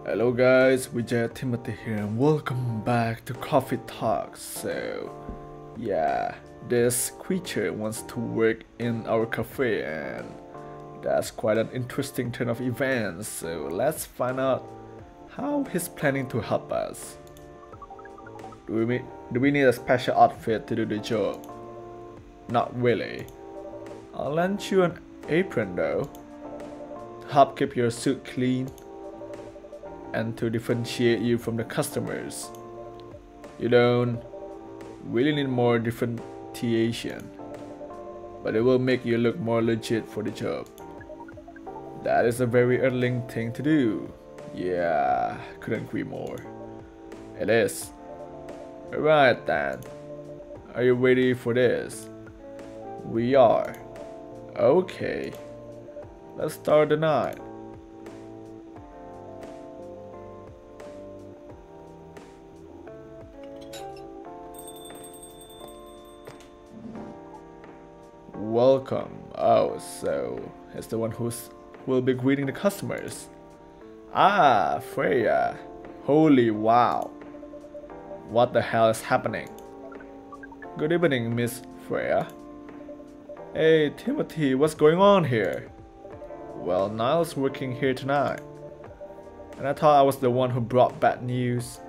Hello guys, Vijay Timothy here and welcome back to Coffee Talks. This creature wants to work in our cafe and that's quite an interesting turn of events. So let's find out how he's planning to help us. Do we need a special outfit to do the job? Not really. I'll lend you an apron though, to help keep your suit clean and to differentiate you from the customers. You don't really need more differentiation, but it will make you look more legit for the job. That is a very Erling thing to do. Yeah, couldn't agree more. It is. Alright then. Are you ready for this? We are. Okay. Let's start the night. Welcome. Oh, so he's the one who will be greeting the customers. Ah, Freya. Holy wow. What the hell is happening? Good evening, Miss Freya. Hey, Timothy, what's going on here? Well, Niall's working here tonight. And I thought I was the one who brought bad news.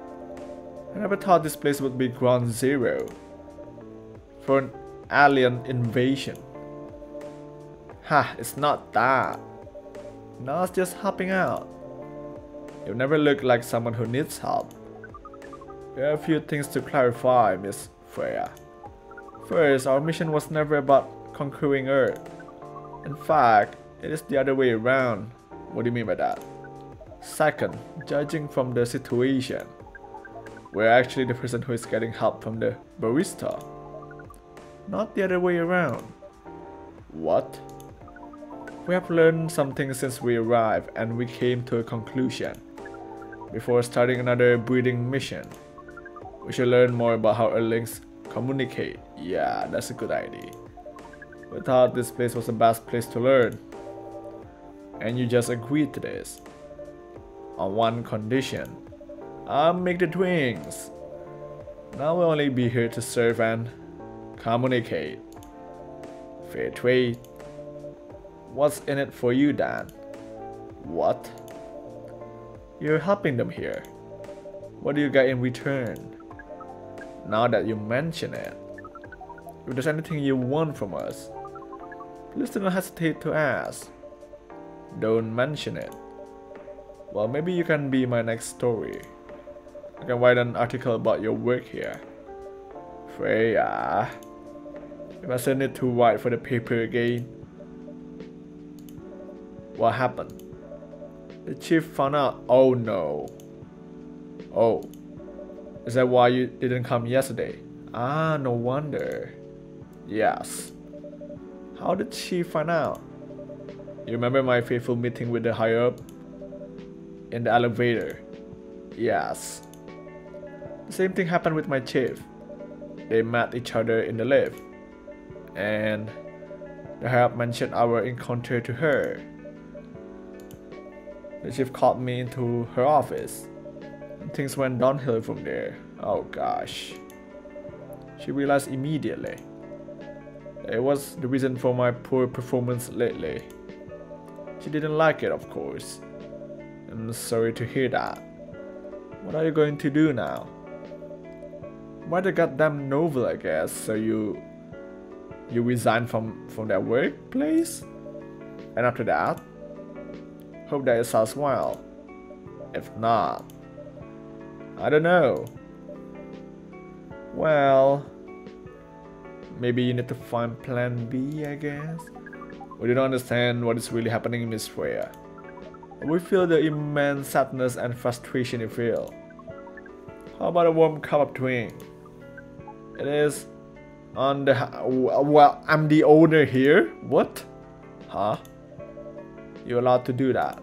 I never thought this place would be ground zero for an alien invasion. Ha, it's not that. Niall's just helping out. You never look like someone who needs help. There are a few things to clarify, Miss Freya. First, our mission was never about conquering Earth. In fact, it is the other way around. What do you mean by that? Second, judging from the situation, we're actually the person who is getting help from the barista. Not the other way around. What? We have learned something since we arrived and we came to a conclusion. Before starting another breeding mission, we should learn more about how Erlings communicate. Yeah, that's a good idea. We thought this place was the best place to learn. And you just agreed to this. On one condition. I'll make the drinks. Now we'll only be here to serve and communicate. Fair trade. What's in it for you, Dan? What? You're helping them here. What do you get in return? Now that you mention it, if there's anything you want from us, please do not hesitate to ask. Don't mention it. Well, maybe you can be my next story. I can write an article about your work here. Freya. If I send it to write for the paper again. What happened? The chief found out. Oh no. Oh. Is that why you didn't come yesterday? Ah, no wonder. Yes. How did she find out? You remember my fateful meeting with the higher up? In the elevator? Yes. The same thing happened with my chief. They met each other in the lift. And the higher up mentioned our encounter to her. The chief called me into her office. And things went downhill from there. Oh gosh. She realized immediately. It was the reason for my poor performance lately. She didn't like it, of course. I'm sorry to hear that. What are you going to do now? Write a goddamn novel, I guess. So you resign from that workplace? And after that? Hope that it sounds well. If not, I don't know. Well, maybe you need to find plan B, I guess. We don't understand what is really happening, Miss Freya. We feel the immense sadness and frustration you feel. How about a warm cup of drink? It is on the... Well, I'm the owner here? What? Huh? You're allowed to do that.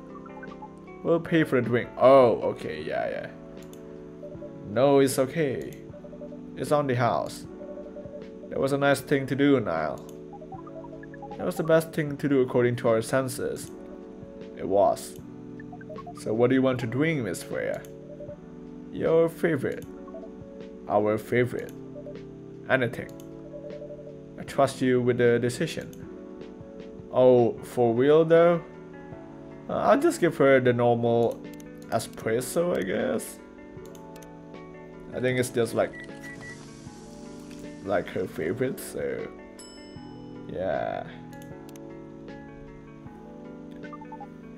We'll pay for the drink. Oh, okay, yeah. No, it's okay. It's on the house. That was a nice thing to do, Niall. That was the best thing to do according to our senses. It was. So what do you want to drink, Miss Freya? Your favorite. Our favorite. Anything. I trust you with the decision. Oh, for real though? I'll just give her the normal espresso, I guess. I think it's just like her favorite, so yeah.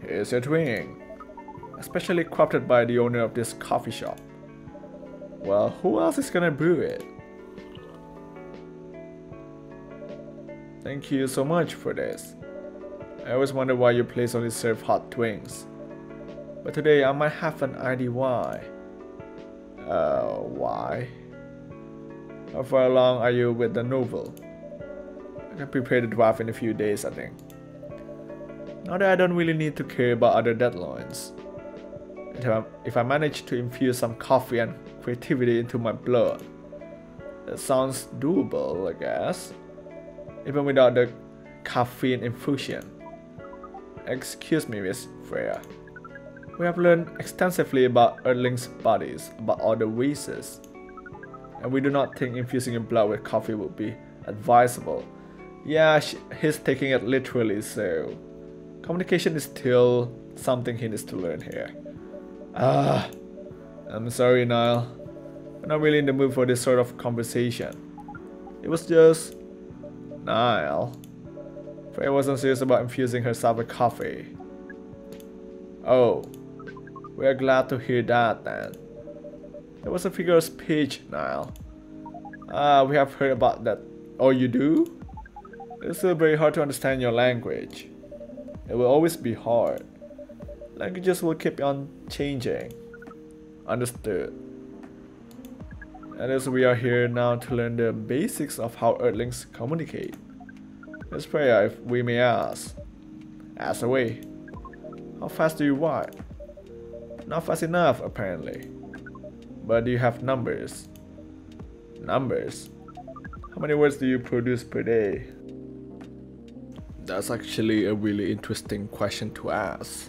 Here's your drink, especially crafted by the owner of this coffee shop. Well, who else is gonna brew it? Thank you so much for this. I always wonder why your place only serves hot drinks. But today I might have an idea why. Why? How far along are you with the novel? I can prepare the draft in a few days, I think. Now that I don't really need to care about other deadlines. If I manage to infuse some coffee and creativity into my blood, that sounds doable, I guess. Even without the caffeine infusion. Excuse me, Miss Freya. We have learned extensively about Earthlings' bodies, about all the races, and we do not think infusing your blood with coffee would be advisable. Yeah, he's taking it literally, so communication is still something he needs to learn here. I'm sorry, Niall. I'm not really in the mood for this sort of conversation. It was just... Niall. Freya wasn't serious about infusing herself with coffee. Oh, we are glad to hear that then. That was a figure of speech, Niall. We have heard about that. Oh, you do? It's still very hard to understand your language. It will always be hard. Languages will keep on changing. Understood. And as we are here now to learn the basics of how Earthlings communicate. Miss Freya, if we may ask. Ask away. How fast do you write? Not fast enough, apparently. But do you have numbers? Numbers? How many words do you produce per day? That's actually a really interesting question to ask.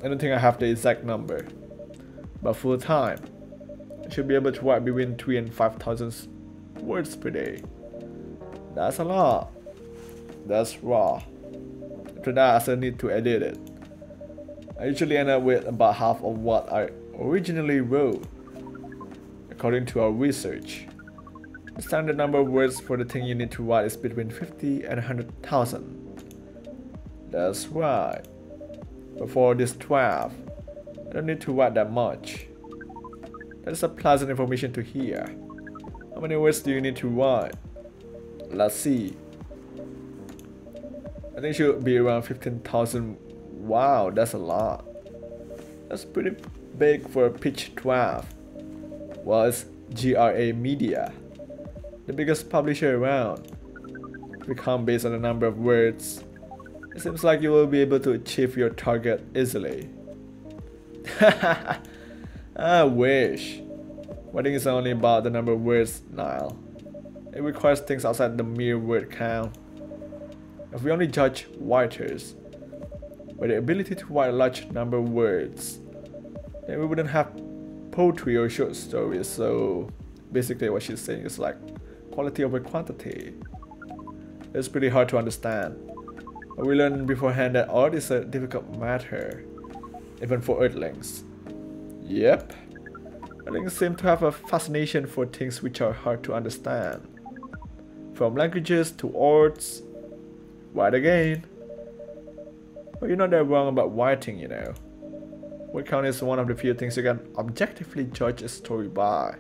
I don't think I have the exact number, but full time, I should be able to write between 3,000 and 5,000 words per day. That's a lot. That's raw. After that, I still need to edit it. I usually end up with about half of what I originally wrote, according to our research. The standard number of words for the thing you need to write is between 50 and 100,000. That's right. But for this draft, I don't need to write that much. That is a pleasant information to hear. How many words do you need to write? Let's see. I think it should be around 15,000. Wow, that's a lot. That's pretty big for a pitch draft. Well, it's GRA Media, the biggest publisher around. If we count based on the number of words, it seems like you will be able to achieve your target easily. I wish. Writing is only about the number of words, Niall. It requires things outside the mere word count. If we only judge writers by the ability to write a large number of words, then we wouldn't have poetry or short stories. So basically what she's saying is like quality over quantity. It's pretty hard to understand. But we learned beforehand that art is a difficult matter, even for Earthlings. Yep. Earthlings seem to have a fascination for things which are hard to understand. From languages to arts. Write again. But you're not that wrong about writing, you know. Word count is one of the few things you can objectively judge a story by.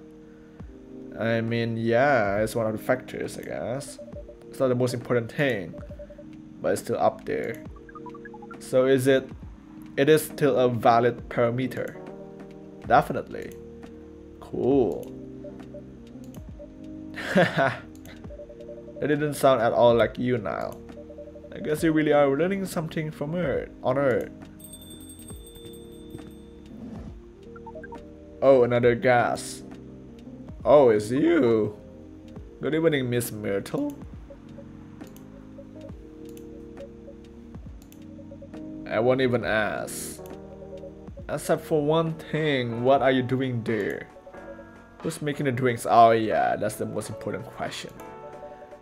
I mean, yeah, it's one of the factors, I guess. It's not the most important thing, but it's still up there. So it is still a valid parameter. Definitely. Cool. That didn't sound at all like you, Niall. I guess you really are learning something from Earth, on Earth. Oh, another gas. Oh, it's you. Good evening, Miss Myrtle. I won't even ask. Except for one thing, what are you doing there? Who's making the drinks? Oh yeah, that's the most important question.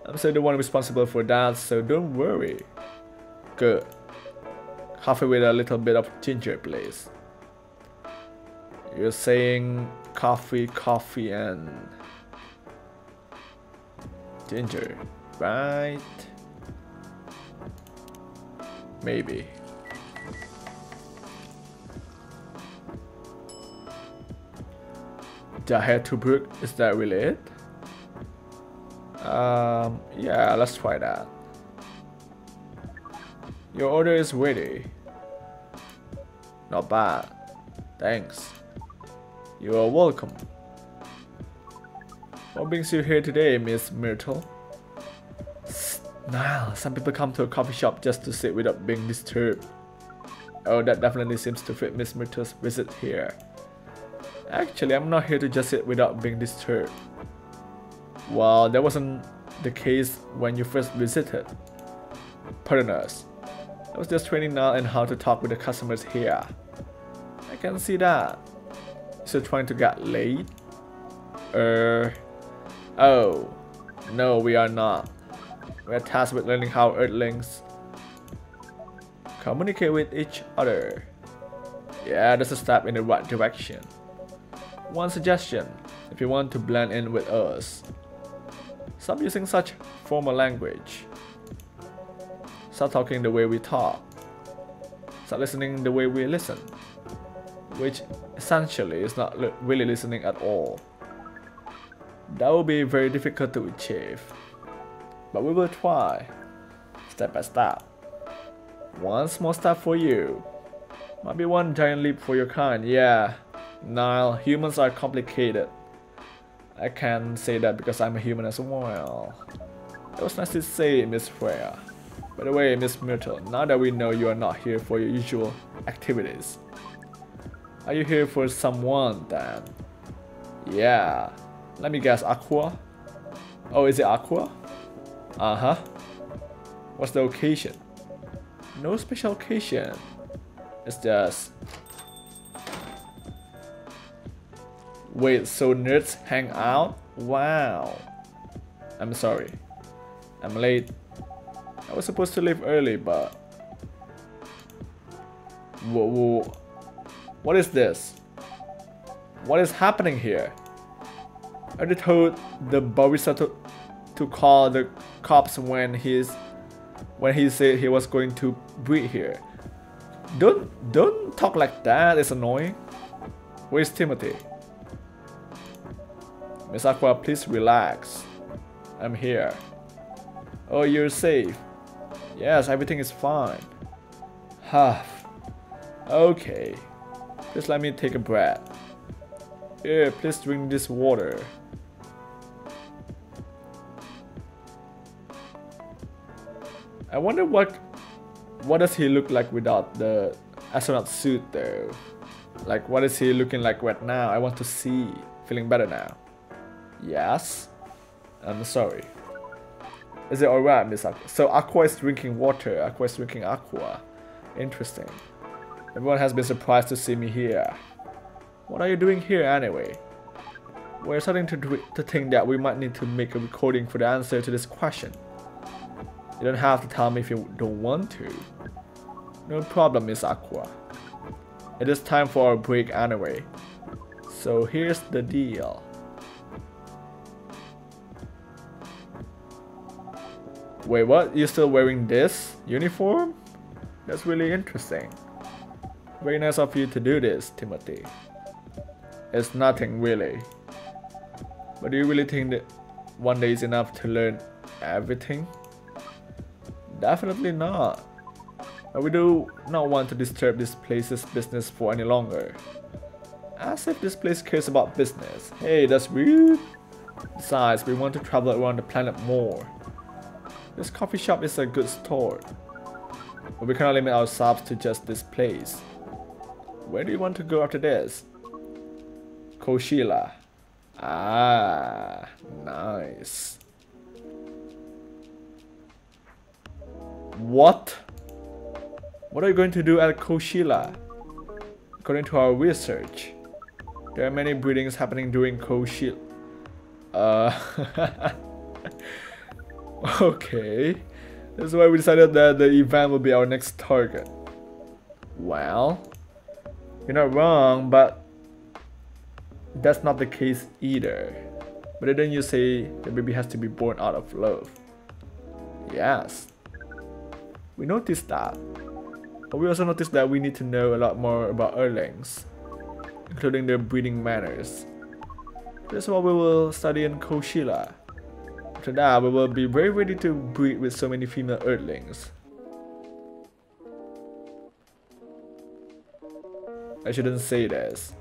I'm still the one responsible for that, so don't worry. Good. Coffee with a little bit of ginger, please. You're saying coffee, and ginger, right? Maybe. Jahe Tubruk, is that really it? Yeah, let's try that. Your order is ready. Not bad. Thanks. You are welcome. What brings you here today, Miss Myrtle? Nah, some people come to a coffee shop just to sit without being disturbed. Oh, that definitely seems to fit Miss Myrtle's visit here. Actually, I'm not here to just sit without being disturbed. Well, that wasn't the case when you first visited. Pardon us. I was just training now on how to talk with the customers here. I can see that. Still trying to get late? Oh. No, we are not. We are tasked with learning how Earthlings communicate with each other. Yeah, that's a step in the right direction. One suggestion, if you want to blend in with us, stop using such formal language. Start talking the way we talk. Start listening the way we listen. Which essentially is not really listening at all. That will be very difficult to achieve. But we will try, step by step. One small step for you. Might be one giant leap for your kind, yeah. Nile, humans are complicated. I can say that because I'm a human as well. It was nice to say, Miss Freya. By the way, Miss Myrtle, now that we know you are not here for your usual activities, are you here for someone then? Yeah. Let me guess, Aqua? Oh, is it Aqua? Uh-huh. What's the occasion? No special occasion. It's just... Wait, so nerds hang out? Wow. I'm sorry. I'm late. I was supposed to leave early, but... Whoa. What is this? What is happening here? I just told the barista to call the cops when he said he was going to breed here. Don't talk like that, it's annoying. Where's Timothy? Miss Aqua, please relax. I'm here. Oh, you're safe. Yes, everything is fine. Okay. Please let me take a breath. Here, please drink this water. I wonder what does he look like without the astronaut suit though? Like, what is he looking like right now? I want to see. Feeling better now. Yes? I'm sorry. Is it alright, Miss Aqua? So Aqua is drinking water. Aqua is drinking aqua. Interesting. Everyone has been surprised to see me here. What are you doing here anyway? We're starting to think that we might need to make a recording for the answer to this question. You don't have to tell me if you don't want to. No problem, Miss Aqua. It is time for our break anyway. So here's the deal. Wait, what? You're still wearing this uniform? That's really interesting. Very nice of you to do this, Timothy. It's nothing really. But do you really think that one day is enough to learn everything? Definitely not. But we do not want to disturb this place's business for any longer. As if this place cares about business. Hey, that's rude. Besides, we want to travel around the planet more. This coffee shop is a good store. But we cannot limit ourselves to just this place. Where do you want to go after this? Koshila. Ah, nice. What are you going to do at Koshila? According to our research, there are many breedings happening during Koshila. Okay. That's why we decided that the event will be our next target. Well, you're not wrong, but that's not the case either. But then you say the baby has to be born out of love. Yes, we noticed that. But we also noticed that we need to know a lot more about Earthlings, including their breeding manners. That's what we will study in Koshila. After that, we will be very ready to breed with so many female Earthlings. I shouldn't say this,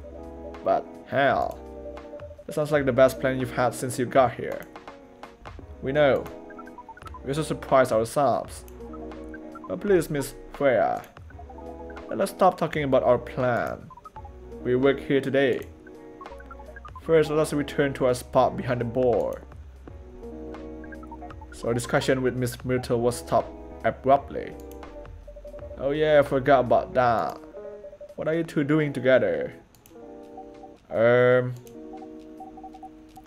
but hell, that sounds like the best plan you've had since you got here. We know. We also surprised ourselves. But please, Miss Freya, let's stop talking about our plan. We work here today. First, let us return to our spot behind the board. So our discussion with Miss Myrtle was stopped abruptly. Oh yeah, I forgot about that. What are you two doing together?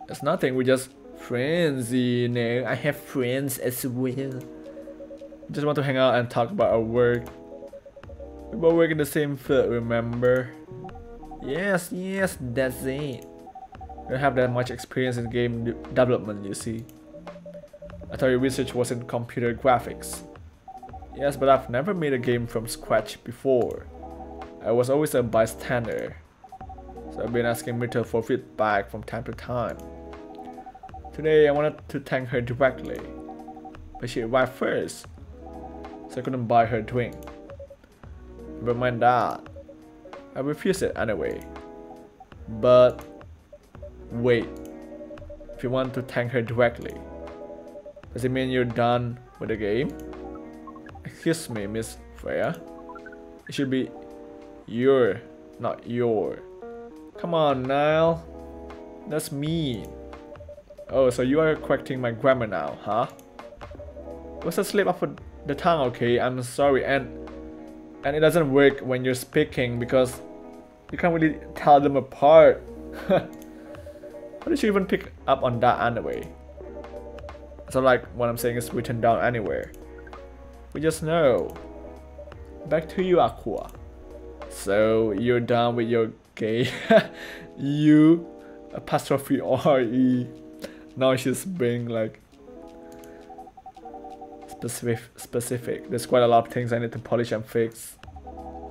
It's nothing, we just friends, you know. I have friends as well. Just want to hang out and talk about our work. We both work in the same field, remember? Yes, that's it. I don't have that much experience in game development, you see. I thought your research was in computer graphics. Yes, but I've never made a game from scratch before. I was always a bystander. So I've been asking Myrtle for feedback from time to time. Today I wanted to thank her directly, but she arrived first, so I couldn't buy her drink. Never mind that. I refused it anyway. But wait, if you want to thank her directly, does it mean you're done with the game? Excuse me, Miss Freya. It should be your, not your. Come on, Niall. That's mean. Oh, so you are correcting my grammar now, huh? It was a slip of the tongue, okay? I'm sorry, and it doesn't work when you're speaking because you can't really tell them apart. How did you even pick up on that anyway? It's not like what I'm saying is written down anywhere. We just know. Back to you, Aqua. So you're done with your gay you apostrophe R-E. Now she's being like specific. There's quite a lot of things I need to polish and fix.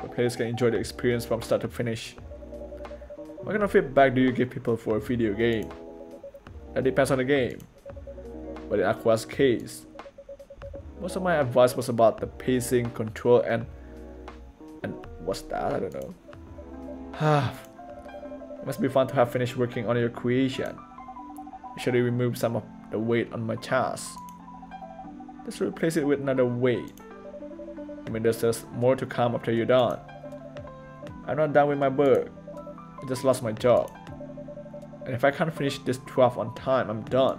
The players can enjoy the experience from start to finish. What kind of feedback do you give people for a video game? That depends on the game. But in Aqua's case, most of my advice was about the pacing, control, and what's that? I don't know. It must be fun to have finished working on your creation. I should remove some of the weight on my chest. Just replace it with another weight. I mean, there's just more to come after you're done. I'm not done with my work. I just lost my job. And if I can't finish this 12 on time, I'm done.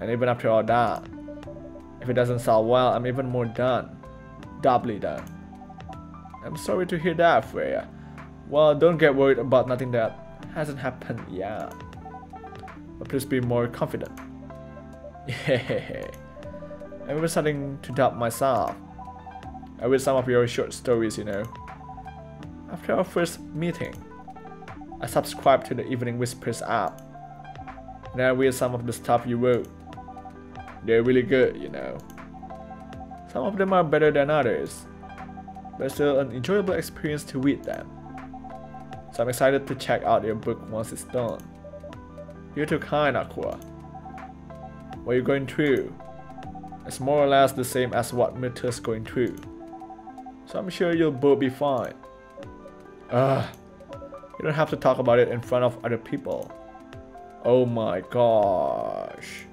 And even after all that, if it doesn't sell well, I'm even more done. Doubly done. I'm sorry to hear that, Freya. Well, don't get worried about nothing that hasn't happened yet. But please be more confident. Yeah. I'm even starting to doubt myself. I read some of your short stories, you know. After our first meeting, I subscribed to the Evening Whispers app. And I read some of the stuff you wrote. They're really good, you know. Some of them are better than others, but still an enjoyable experience to read them. So I'm excited to check out your book once it's done. You're too kind, Aqua. What you're going through is more or less the same as what Myrtle's going through. So I'm sure you'll both be fine. You don't have to talk about it in front of other people. Oh my gosh.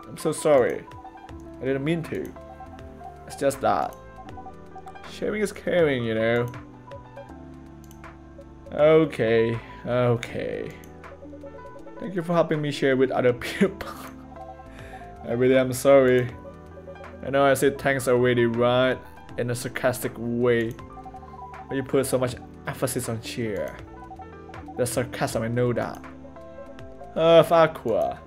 I'm so sorry. I didn't mean to. It's just that. Sharing is caring, you know. Okay. Thank you for helping me share with other people. I really am sorry. I know I said thanks already, right? in a sarcastic way. But you put so much emphasis on cheer. The sarcasm, I know that. Farquhar.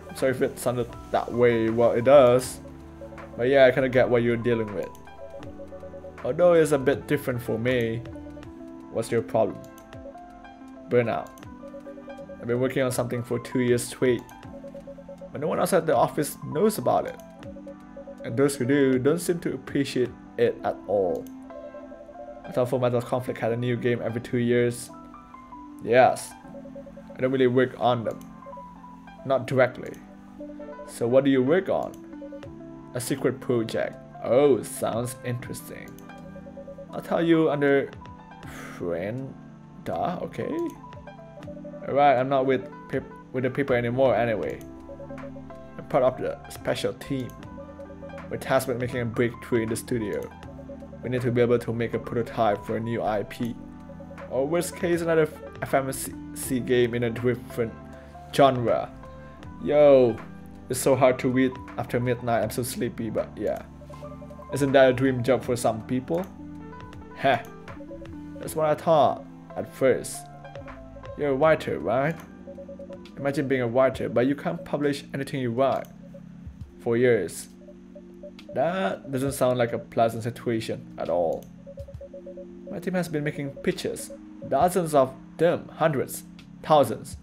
I'm sorry if it sounded that way. Well, it does. But yeah, I kinda get what you're dealing with. Although it's a bit different for me. What's your problem? Burnout. I've been working on something for 2 years straight, but no one else at the office knows about it. And those who do don't seem to appreciate it at all. I thought Fullmetal Conflict had a new game every 2 years. Yes, I don't really work on them. Not directly. So what do you work on? A secret project. Oh, sounds interesting. I'll tell you under friend. Duh, okay. Alright, I'm not with the people anymore anyway. I'm part of the special team. We're tasked with making a breakthrough in the studio. We need to be able to make a prototype for a new IP. Or worst case, another FMC game in a different genre. Yo, it's so hard to read after midnight. I'm so sleepy, but yeah. Isn't that a dream job for some people? Heh, that's what I thought at first. You're a writer, right? Imagine being a writer, but you can't publish anything you write for years. That doesn't sound like a pleasant situation at all. My team has been making pitches, dozens of them, hundreds, thousands.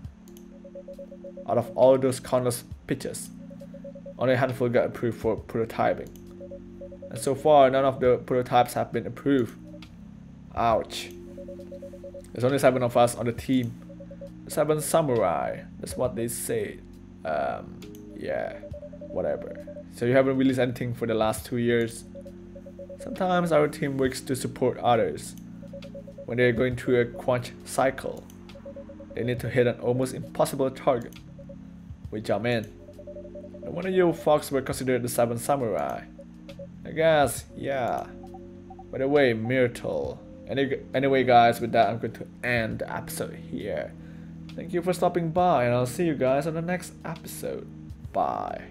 Out of all those countless pitches, only a handful got approved for prototyping. And so far, none of the prototypes have been approved. Ouch. There's only 7 of us on the team. 7 samurai. That's what they say. Yeah, whatever. So you haven't released anything for the last 2 years. Sometimes our team works to support others. When they're going through a crunch cycle, they need to hit an almost impossible target. Which I'm in. No wonder you folks were considered the 7 samurai. I guess, yeah. By the way, Myrtle. Anyway guys, with that I'm going to end the episode here. Thank you for stopping by, and I'll see you guys on the next episode. Bye.